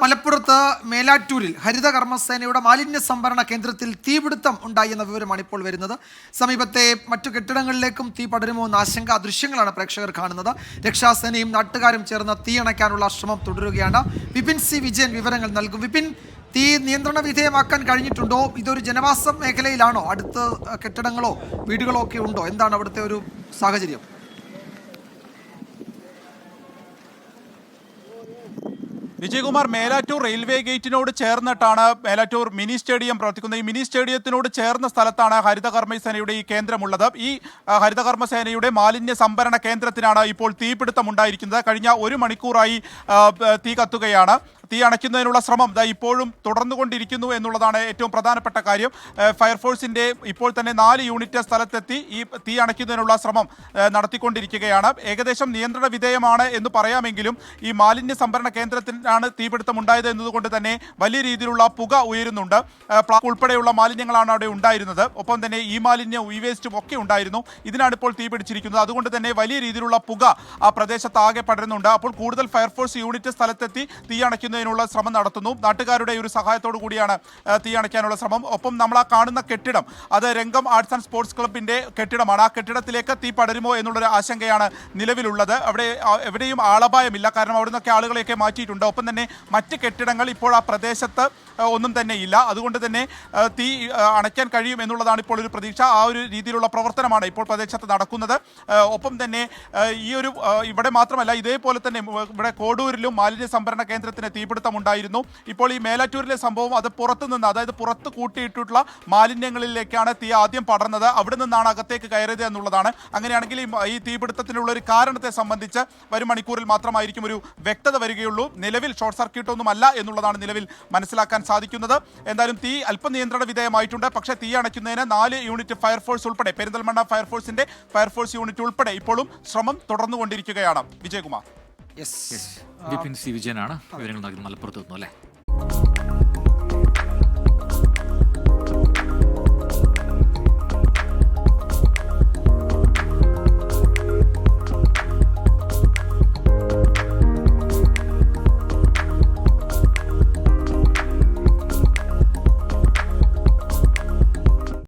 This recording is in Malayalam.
മലപ്പുറത്ത് മേലാറ്റൂരിൽ ഹരിത കർമ്മസേനയുടെ മാലിന്യ സംഭരണ കേന്ദ്രത്തിൽ തീപിടുത്തം ഉണ്ടായി എന്ന വിവരമാണ് ഇപ്പോൾ വരുന്നത്. സമീപത്തെ മറ്റു കെട്ടിടങ്ങളിലേക്കും തീ പടരുമോ എന്ന ആശങ്ക ദൃശ്യങ്ങളാണ് പ്രേക്ഷകർ കാണുന്നത്. രക്ഷാസേനയും നാട്ടുകാരും ചേർന്ന് തീ അണയ്ക്കാനുള്ള ശ്രമം തുടരുകയാണ്. വിപിൻ സി വിജയൻ വിവരങ്ങൾ നൽകും. വിപിൻ, തീ നിയന്ത്രണ വിധേയമാക്കാൻ കഴിഞ്ഞിട്ടുണ്ടോ? ഇതൊരു ജനവാസ മേഖലയിലാണോ? അടുത്ത് കെട്ടിടങ്ങളോ വീടുകളോ ഒക്കെ ഉണ്ടോ? എന്താണ് അവിടുത്തെ ഒരു സാഹചര്യം? വിജയകുമാർ, മേലാറ്റൂർ റെയിൽവേ ഗേറ്റിനോട് ചേർന്നിട്ടാണ് മേലാറ്റൂർ മിനി സ്റ്റേഡിയം പ്രവർത്തിക്കുന്നത്. ഈ മിനി സ്റ്റേഡിയത്തിനോട് ചേർന്ന സ്ഥലത്താണ് ഹരിത കർമ്മസേനയുടെ ഈ കേന്ദ്രമുള്ളത്. ഈ ഹരിത കർമ്മസേനയുടെ മാലിന്യ സംഭരണ കേന്ദ്രത്തിനാണ് ഇപ്പോൾ തീപിടുത്തം ഉണ്ടായിരിക്കുന്നത്. കഴിഞ്ഞ 1 മണിക്കൂറായി തീ കത്തുകയാണ്. തീ അണയ്ക്കുന്നതിനുള്ള ശ്രമം ഇപ്പോഴും തുടർന്നുകൊണ്ടിരിക്കുന്നു എന്നുള്ളതാണ് ഏറ്റവും പ്രധാനപ്പെട്ട കാര്യം. ഫയർഫോഴ്സിന്റെ ഇപ്പോൾ തന്നെ 4 യൂണിറ്റ് സ്ഥലത്തെത്തി ഈ തീ അണയ്ക്കുന്നതിനുള്ള ശ്രമം നടത്തിക്കൊണ്ടിരിക്കുകയാണ്. ഏകദേശം നിയന്ത്രണ വിധേയമാണ് എന്ന് പറയാമെങ്കിലും ഈ മാലിന്യ സംഭരണ കേന്ദ്രത്തിനാണ് തീപിടുത്തം ഉണ്ടായത് എന്നതുകൊണ്ട് തന്നെ വലിയ രീതിയിലുള്ള പുക ഉയരുന്നുണ്ട്. ഉൾപ്പെടെയുള്ള മാലിന്യങ്ങളാണ് അവിടെ ഉണ്ടായിരുന്നത്. ഒപ്പം തന്നെ ഈ മാലിന്യം ഈ വേസ്റ്റും ഒക്കെ ഉണ്ടായിരുന്നു. ഇതിനാണ് ഇപ്പോൾ തീ പിടിച്ചിരിക്കുന്നത്. അതുകൊണ്ട് തന്നെ വലിയ രീതിയിലുള്ള പുക ആ പ്രദേശത്ത് ആകെ പടരുന്നുണ്ട്. അപ്പോൾ കൂടുതൽ ഫയർഫോഴ്സ് യൂണിറ്റ് സ്ഥലത്തെത്തി തീ അണയ്ക്കുന്നതിനുള്ള ശ്രമം നടത്തുന്നു. നാട്ടുകാരുടെ ഒരു സഹായത്തോടു കൂടിയാണ് തീ അണയ്ക്കാനുള്ള ശ്രമം. ഒപ്പം നമ്മൾ ആ കാണുന്ന കെട്ടിടം അത് രംഗം ആർട്സ് ആൻഡ് സ്പോർട്സ് ക്ലബിന്റെ കെട്ടിടമാണ്. ആ കെട്ടിടത്തിലേക്ക് തീ പടരുമോ എന്നുള്ളൊരു ആശങ്കയാണ് നിലവിലുള്ളത്. അവിടെ എവിടെയും ആളപായമില്ല, കാരണം അവിടെ നിന്നൊക്കെ ആളുകളെയൊക്കെ മാറ്റിയിട്ടുണ്ട്. ഒപ്പം തന്നെ മറ്റ് കെട്ടിടങ്ങൾ ഇപ്പോൾ ആ പ്രദേശത്ത് ഒന്നും തന്നെ ഇല്ല. അതുകൊണ്ട് തന്നെ തീ അണയ്ക്കാൻ കഴിയും എന്നുള്ളതാണ് ഇപ്പോൾ ഒരു പ്രതീക്ഷ. ആ ഒരു രീതിയിലുള്ള പ്രവർത്തനമാണ് ഇപ്പോൾ പ്രദേശത്ത് നടക്കുന്നത്. ഒപ്പം തന്നെ ഇവിടെ മാത്രമല്ല, ഇതേപോലെ തന്നെ ഇവിടെ കോഡൂരിലും മാലിന്യ സംഭരണ കേന്ദ്രത്തിന് തീപിടുത്തം ഉണ്ടായിരുന്നു. ഇപ്പോൾ ഈ മേലാറ്റൂരിലെ സംഭവം അത് പുറത്തുനിന്ന്, അതായത് പുറത്ത് കൂട്ടിയിട്ടുള്ള മാലിന്യങ്ങളിലേക്കാണ് തീ ആദ്യം പടർന്നത്. അവിടെ നിന്നാണ് അകത്തേക്ക് കയറിയത് എന്നുള്ളതാണ്. അങ്ങനെയാണെങ്കിൽ ഈ തീപിടുത്തത്തിനുള്ള ഒരു കാരണത്തെ സംബന്ധിച്ച് വരും മണിക്കൂറിൽ മാത്രമായിരിക്കും ഒരു വ്യക്തത വരികയുള്ളൂ. നിലവിൽ ഷോർട്ട് സർക്യൂട്ട് ഒന്നും അല്ല എന്നുള്ളതാണ് നിലവിൽ മനസ്സിലാക്കാൻ സാധിക്കുന്നത്. എന്തായാലും തീ അല്പം നിയന്ത്രണ വിധേയമായിട്ടുണ്ട്. പക്ഷേ തീ അണയ്ക്കുന്നതിന് 4 യൂണിറ്റ് ഫയർഫോഴ്സ് ഉൾപ്പെടെ, പെരിന്തൽമണ്ണ ഫയർഫോഴ്സിന്റെ ഫയർഫോഴ്സ് യൂണിറ്റ് ഉൾപ്പെടെ ഇപ്പോഴും ശ്രമം തുടർന്നുകൊണ്ടിരിക്കുകയാണ്. വിജയകുമാർ. വിപിൻ സി വിജയനാണ് വിവരങ്ങൾ നൽകുന്നത് മലപ്പുറത്ത് നിന്നു, അല്ലേ?